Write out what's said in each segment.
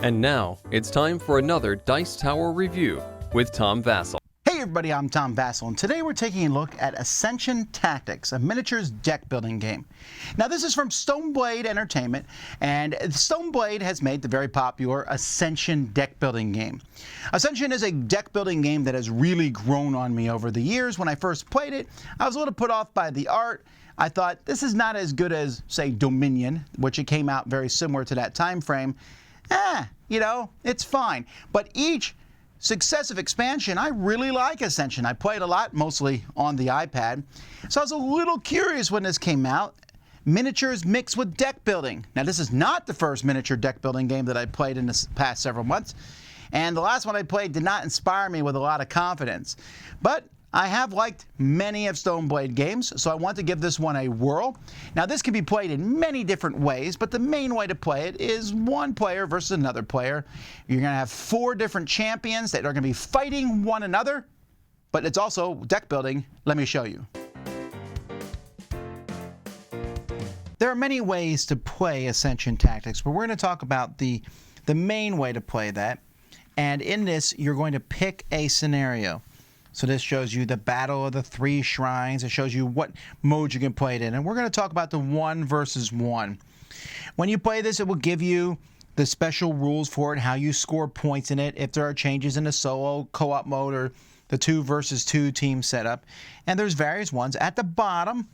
And now, it's time for another Dice Tower review with Tom Vasel. Hey everybody, I'm Tom Vasel, and today we're taking a look at Ascension Tactics, a miniatures deck building game. Now this is from Stoneblade Entertainment, and Stoneblade has made the very popular Ascension deck building game. Ascension is a deck building game that has really grown on me over the years. When I first played it, I was a little put off by the art. I thought this is not as good as, say, Dominion, which it came out very similar to that time frame. It's fine. But each successive expansion, I really like Ascension. I played a lot, mostly on the iPad. So I was a little curious when this came out. Miniatures mixed with deck building. Now this is not the first miniature deck building game that I played in the past several months. And the last one I played did not inspire me with a lot of confidence. But I have liked many of Stoneblade games, so I want to give this one a whirl. Now this can be played in many different ways, but the main way to play it is one player versus another player. You're going to have 4 different champions that are going to be fighting one another, but it's also deck building. Let me show you. There are many ways to play Ascension Tactics, but we're going to talk about the main way to play that. And in this, you're going to pick a scenario. So this shows you the Battle of the 3 Shrines. It shows you what mode you can play it in. And we're going to talk about the 1 versus 1. When you play this, it will give you the special rules for it, how you score points in it, if there are changes in the solo, co-op mode, or the 2 versus 2 team setup. And there's various ones. At the bottom,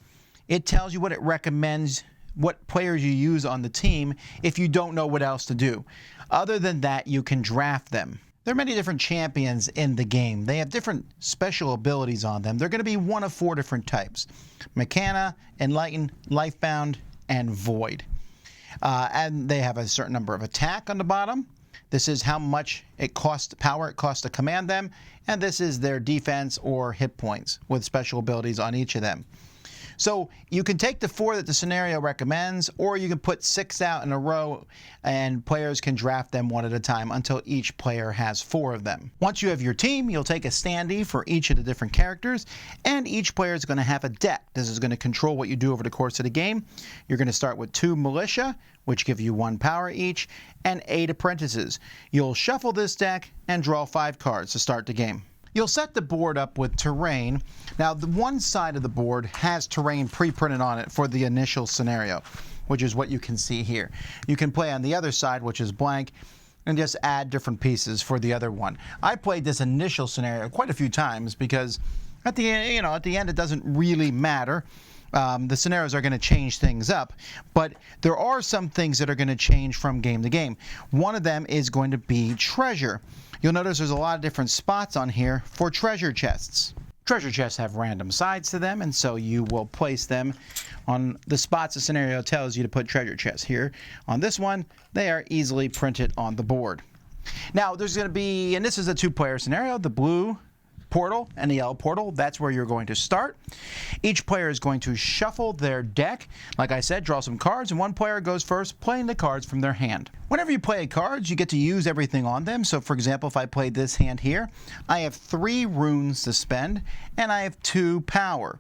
it tells you what it recommends, what players you use on the team if you don't know what else to do. Other than that, you can draft them. There are many different champions in the game. They have different special abilities on them. They're going to be one of 4 different types: Mechana, Enlighten, Lifebound, and Void. And they have a certain number of attack on the bottom. This is how much power it costs to command them. And this is their defense or hit points with special abilities on each of them. So you can take the 4 that the scenario recommends, or you can put 6 out in a row and players can draft them one at a time until each player has 4 of them. Once you have your team, you'll take a standee for each of the different characters, and each player is going to have a deck. This is going to control what you do over the course of the game. You're going to start with 2 militia, which give you 1 power each, and 8 apprentices. You'll shuffle this deck and draw 5 cards to start the game. You'll set the board up with terrain. Now, the one side of the board has terrain pre-printed on it for the initial scenario, which is what you can see here. You can play on the other side, which is blank, and just add different pieces for the other one. I played this initial scenario quite a few times because at the end, it doesn't really matter. The scenarios are going to change things up, but there are some things that are going to change from game to game. One of them is going to be treasure. You'll notice there's a lot of different spots on here for treasure chests. Treasure chests have random sides to them, and so you will place them on the spots the scenario tells you to put treasure chests. Here on this one, they are easily printed on the board. Now there's going to be, and this is a 2-player scenario, the blue portal and the yellow portal. That's where you're going to start. Each player is going to shuffle their deck. Like I said, draw some cards, and one player goes first, playing the cards from their hand. Whenever you play cards, you get to use everything on them. So for example, if I played this hand here, I have 3 runes to spend, and I have 2 power.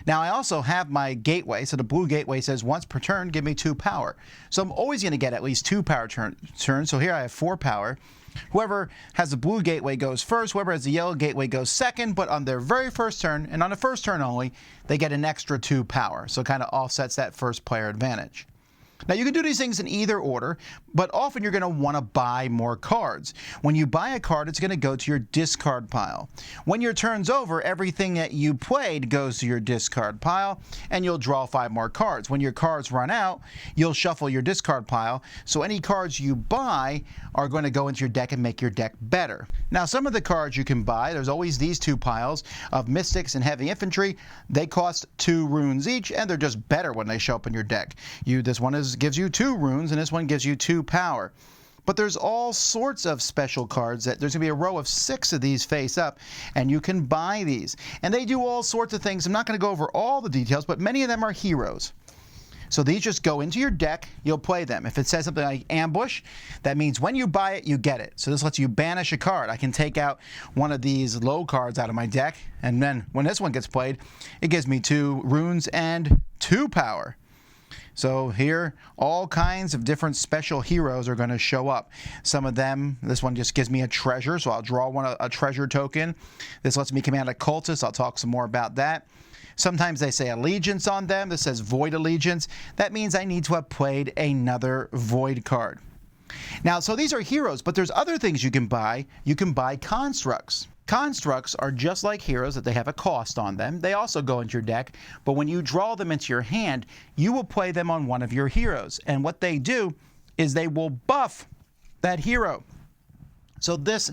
Now I also have my gateway, so the blue gateway says once per turn, give me 2 power. So I'm always going to get at least 2 power turns. So here I have 4 power. Whoever has the blue gateway goes first, whoever has the yellow gateway goes second, but on their very first turn, and on the first turn only, they get an extra 2 power. So it kind of offsets that first player advantage. Now you can do these things in either order, but often you're going to want to buy more cards. When you buy a card, it's going to go to your discard pile. When your turn's over, everything that you played goes to your discard pile, and you'll draw 5 more cards. When your cards run out, you'll shuffle your discard pile, so any cards you buy are going to go into your deck and make your deck better. Now some of the cards you can buy, there's always these 2 piles of Mystics and Heavy Infantry. They cost 2 runes each, and they're just better when they show up in your deck. This one gives you 2 runes, and this one gives you 2 power. But there's all sorts of special cards that there's going to be a row of 6 of these face up, and you can buy these. And they do all sorts of things. I'm not going to go over all the details, but many of them are heroes. So these just go into your deck, you'll play them. If it says something like ambush, that means when you buy it, you get it. So this lets you banish a card. I can take out one of these low cards out of my deck, and then when this one gets played, it gives me 2 runes and 2 power. So here, all kinds of different special heroes are going to show up. Some of them, this one just gives me a treasure, so I'll draw a treasure token. This lets me command a cultist. I'll talk some more about that. Sometimes they say allegiance on them. This says void allegiance. That means I need to have played another void card. Now, so these are heroes, but there's other things you can buy. You can buy constructs. Constructs are just like heroes, that they have a cost on them. They also go into your deck, but when you draw them into your hand, you will play them on one of your heroes. And what they do is they will buff that hero. So this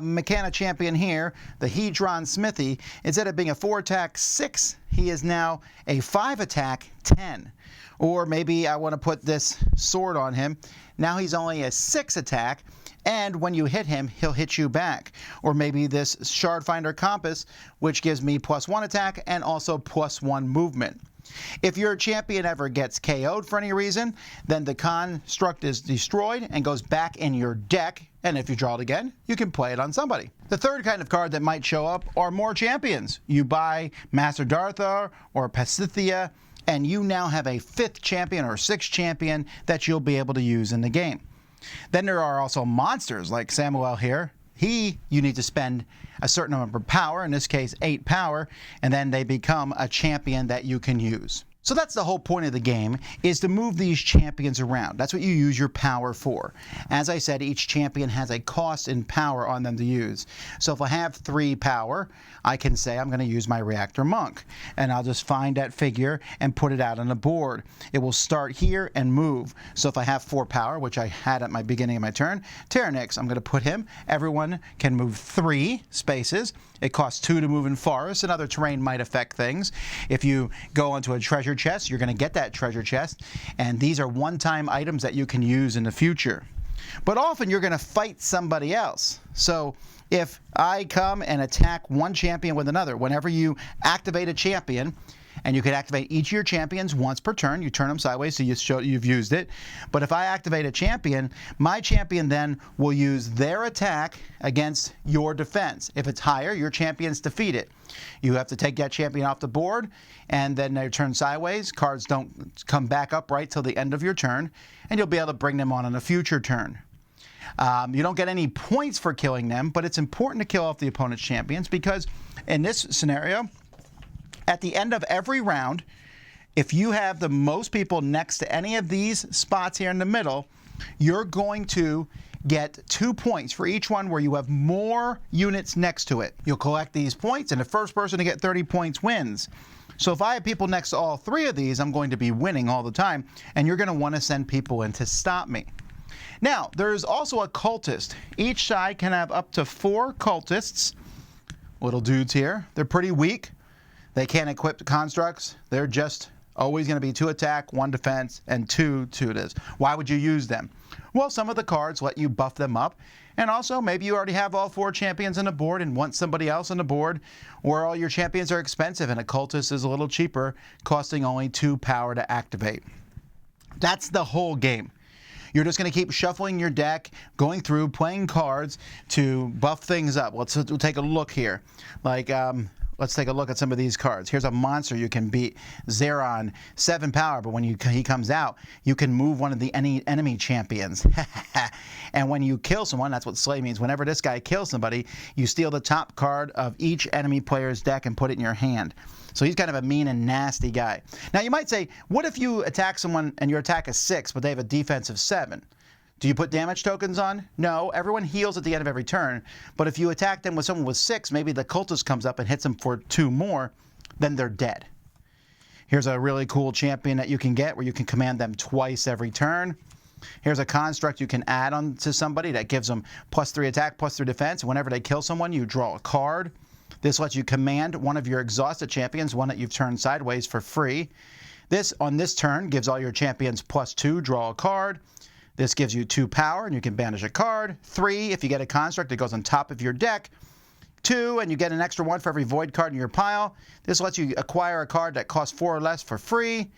Mechanic champion here, the Hedron Smithy, instead of being a 4-attack 6, he is now a 5-attack 10. Or maybe I want to put this sword on him. Now he's only a 6-attack, and when you hit him, he'll hit you back. Or maybe this Shardfinder Compass, which gives me +1 attack and also +1 movement. If your champion ever gets KO'd for any reason, then the construct is destroyed and goes back in your deck, and if you draw it again, you can play it on somebody. The third kind of card that might show up are more champions. You buy Master Darthar or Pasithia, and you now have a 5th champion or 6th champion that you'll be able to use in the game. Then there are also monsters like Samuel here. You need to spend a certain number of power, in this case 8 power, and then they become a champion that you can use. So that's the whole point of the game, is to move these champions around. That's what you use your power for. As I said, each champion has a cost in power on them to use. So if I have 3 power, I can say I'm going to use my Reactor Monk. And I'll just find that figure and put it out on the board. It will start here and move. So if I have 4 power, which I had at my beginning of my turn, Tyrannix, I'm going to put him. Everyone can move 3 spaces. It costs 2 to move in forests, and other terrain might affect things. If you go onto a treasure chest, you're going to get that treasure chest, and these are one-time items that you can use in the future. But often you're going to fight somebody else. So if I come and attack one champion with another, whenever you activate a champion, and you can activate each of your champions once per turn. You turn them sideways so you show you've used it. But if I activate a champion, my champion then will use their attack against your defense. If it's higher, your champion's defeated. You have to take that champion off the board, and then they turn sideways. Cards don't come back upright till the end of your turn, and you'll be able to bring them on a future turn. You don't get any points for killing them, but it's important to kill off the opponent's champions because in this scenario, at the end of every round, if you have the most people next to any of these spots here in the middle, you're going to get 2 points for each one where you have more units next to it. You'll collect these points, and the first person to get 30 points wins. So if I have people next to all 3 of these, I'm going to be winning all the time, and you're going to want to send people in to stop me. Now, there's also a cultist. Each side can have up to 4 cultists, little dudes here. They're pretty weak. They can't equip constructs. They're just always going to be 2 attack, 1 defense, and 2 tutors. Why would you use them? Well, some of the cards let you buff them up. And also, maybe you already have all 4 champions on the board and want somebody else on the board, or all your champions are expensive and a cultist is a little cheaper, costing only 2 power to activate. That's the whole game. You're just going to keep shuffling your deck, going through, playing cards to buff things up. We'll take a look here. Let's take a look at some of these cards. Here's a monster you can beat. Zeron, 7 power, but when he comes out, you can move one of the enemy champions. And when you kill someone, that's what slay means. Whenever this guy kills somebody, you steal the top card of each enemy player's deck and put it in your hand. So he's kind of a mean and nasty guy. Now you might say, what if you attack someone and your attack is 6, but they have a defense of 7? Do you put damage tokens on? No, everyone heals at the end of every turn. But if you attack them with someone with 6, maybe the cultist comes up and hits them for 2 more, then they're dead. Here's a really cool champion that you can get where you can command them twice every turn. Here's a construct you can add on to somebody that gives them +3 attack, +3 defense. Whenever they kill someone, you draw a card. This lets you command one of your exhausted champions, one that you've turned sideways, for free. This, on this turn, gives all your champions +2, draw a card. This gives you 2 power, and you can banish a card. 3, if you get a construct, it goes on top of your deck. 2, and you get an extra 1 for every void card in your pile. This lets you acquire a card that costs 4 or less for free.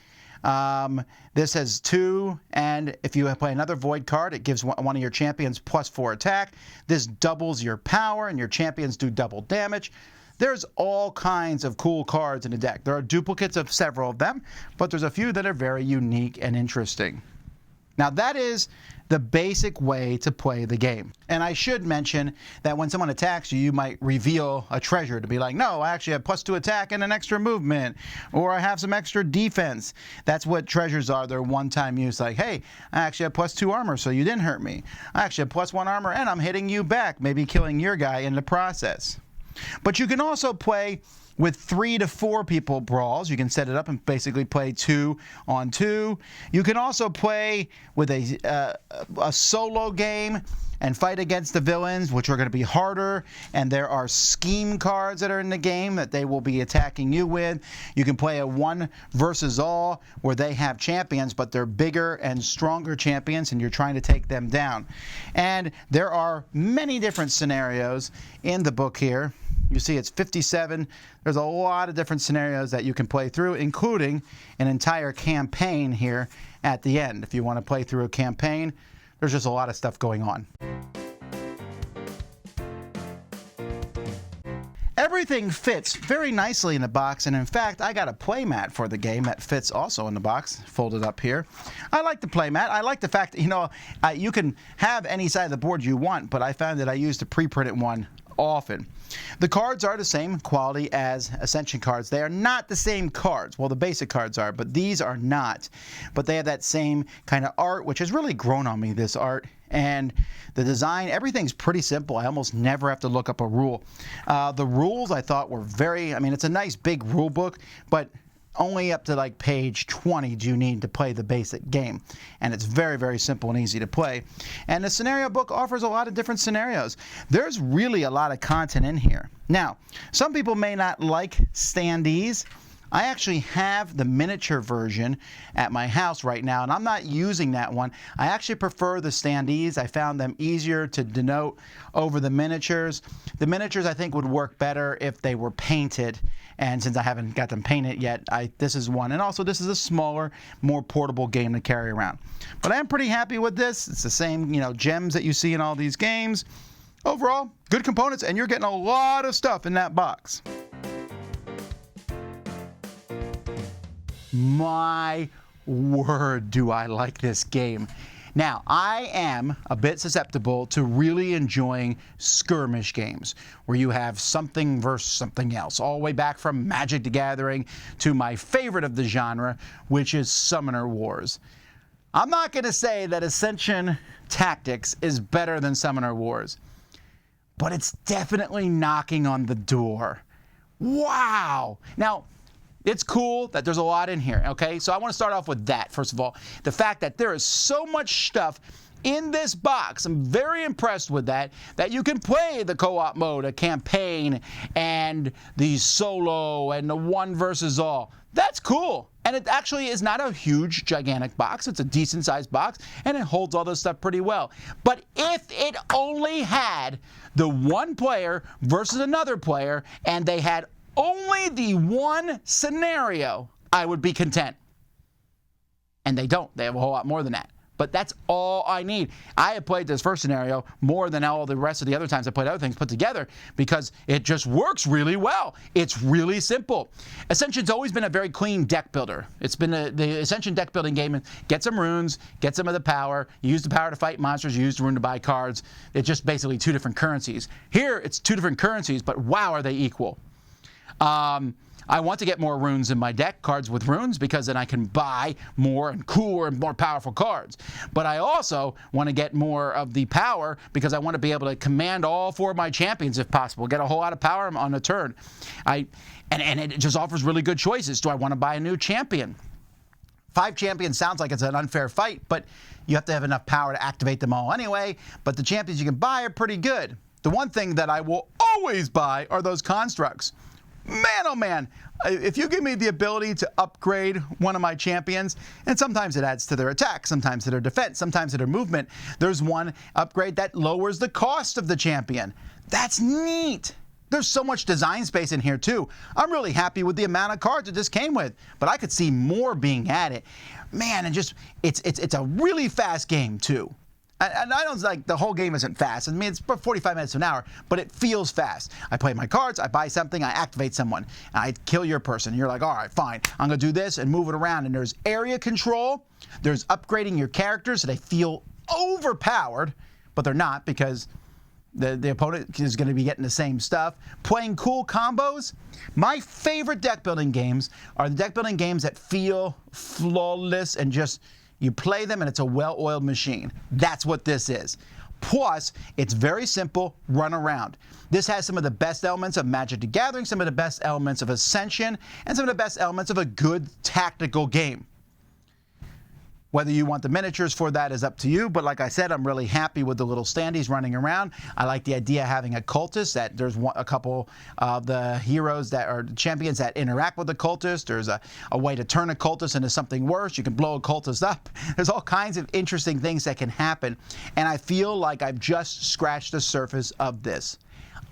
This has 2, and if you play another void card, it gives one of your champions +4 attack. This doubles your power, and your champions do double damage. There's all kinds of cool cards in the deck. There are duplicates of several of them, but there's a few that are very unique and interesting. Now that is the basic way to play the game. And I should mention that when someone attacks you, you might reveal a treasure to be like, no, I actually have +2 attack and an extra movement, or I have some extra defense. That's what treasures are. They're one-time use, like, hey, I actually have +2 armor, so you didn't hurt me. I actually have +1 armor, and I'm hitting you back, maybe killing your guy in the process. But you can also play with 3 to 4 people brawls. You can set it up and basically play 2 on 2. You can also play with a solo game and fight against the villains, which are going to be harder. And there are scheme cards that are in the game that they will be attacking you with. You can play a 1 versus all where they have champions, but they're bigger and stronger champions, and you're trying to take them down. And there are many different scenarios in the book here. You see it's 57. There's a lot of different scenarios that you can play through, including an entire campaign here at the end. If you want to play through a campaign, there's just a lot of stuff going on. Everything fits very nicely in the box, and in fact, I got a playmat for the game that fits also in the box, folded up here. I like the playmat. I like the fact that, you know, you can have any side of the board you want, but I found that I used a pre-printed one often. The cards are the same quality as Ascension cards. They are not the same cards. Well, the basic cards are, but these are not. But they have that same kind of art, which has really grown on me, this art. And the design, everything's pretty simple. I almost never have to look up a rule. The rules I thought were I mean, it's a nice big rule book, but only up to like page 20 do you need to play the basic game. And it's very, very simple and easy to play. And the scenario book offers a lot of different scenarios. There's really a lot of content in here. Now, some people may not like standees. I actually have the miniature version at my house right now, and I'm not using that one. I actually prefer the standees. I found them easier to denote over the miniatures. The miniatures I think would work better if they were painted, and since I haven't got them painted yet, this is one. And also this is a smaller, more portable game to carry around. But I am pretty happy with this. It's the same, you know, gems that you see in all these games. Overall, good components, and you're getting a lot of stuff in that box. My word, do I like this game. Now, I am a bit susceptible to really enjoying skirmish games where you have something versus something else, all the way back from Magic the Gathering to my favorite of the genre, which is Summoner Wars. I'm not going to say that Ascension Tactics is better than Summoner Wars, but it's definitely knocking on the door. Wow! Now, it's cool that there's a lot in here, okay? So I want to start off with that, first of all. The fact that there is so much stuff in this box. I'm very impressed with that you can play the co-op mode, a campaign, and the solo, and the 1 versus all. That's cool. And it actually is not a huge, gigantic box. It's a decent-sized box, and it holds all this stuff pretty well. But if it only had the 1 player versus another player, and they had only the 1 scenario, I would be content. And they don't. They have a whole lot more than that. But that's all I need. I have played this first scenario more than all the rest of the other times I played other things put together because it just works really well. It's really simple. Ascension's always been a very clean deck builder. It's been the Ascension deck building game. Get some runes, get some of the power. You use the power to fight monsters. You use the rune to buy cards. It's just basically 2 different currencies. Here, it's 2 different currencies, but wow, are they equal. I want to get more runes in my deck, cards with runes, because then I can buy more and cooler and more powerful cards. But I also want to get more of the power because I want to be able to command all 4 of my champions if possible, get a whole lot of power on a turn. And it just offers really good choices. Do I want to buy a new champion? 5 champions sounds like it's an unfair fight, but you have to have enough power to activate them all anyway. But the champions you can buy are pretty good. The one thing that I will always buy are those constructs. Man, oh man, if you give me the ability to upgrade one of my champions, and sometimes it adds to their attack, sometimes to their defense, sometimes to their movement, there's one upgrade that lowers the cost of the champion. That's neat. There's so much design space in here too. I'm really happy with the amount of cards it just came with, but I could see more being added. Man, and just, it's a really fast game too. And I don't like the whole game isn't fast. I mean, it's about 45 minutes to an hour, but it feels fast. I play my cards, I buy something, I activate someone, and I kill your person. And you're like, all right, fine. I'm going to do this and move it around. And there's area control. There's upgrading your characters so they feel overpowered, but they're not because the opponent is going to be getting the same stuff. Playing cool combos. My favorite deck building games are the deck building games that feel flawless and just you play them and it's a well-oiled machine. That's what this is. Plus, it's very simple, run around. This has some of the best elements of Magic the Gathering, some of the best elements of Ascension, and some of the best elements of a good tactical game. Whether you want the miniatures for that is up to you, but like I said, I'm really happy with the little standees running around. I like the idea of having a cultist, that there's a couple of the heroes that are champions that interact with the cultist. There's a way to turn a cultist into something worse. You can blow a cultist up. There's all kinds of interesting things that can happen, and I feel like I've just scratched the surface of this.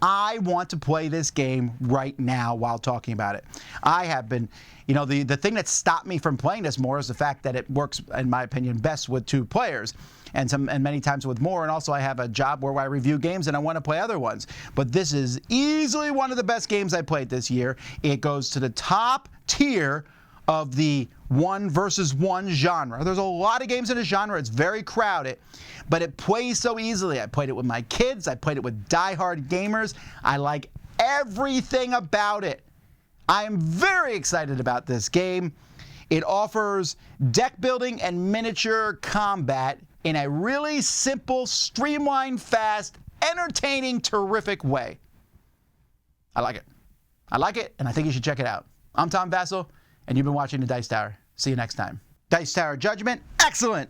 I want to play this game right now while talking about it. I have been, you know, the thing that stopped me from playing this more is the fact that it works, in my opinion, best with 2 players. And many times with more. And also I have a job where I review games and I want to play other ones. But this is easily one of the best games I played this year. It goes to the top tier of the 1 versus 1 genre. There's a lot of games in this genre. It's very crowded, but it plays so easily. I played it with my kids. I played it with diehard gamers. I like everything about it. I am very excited about this game. It offers deck building and miniature combat in a really simple, streamlined, fast, entertaining, terrific way. I like it. I like it, and I think you should check it out. I'm Tom Vasel, and you've been watching the Dice Tower. See you next time. Dice Tower Judgment, excellent!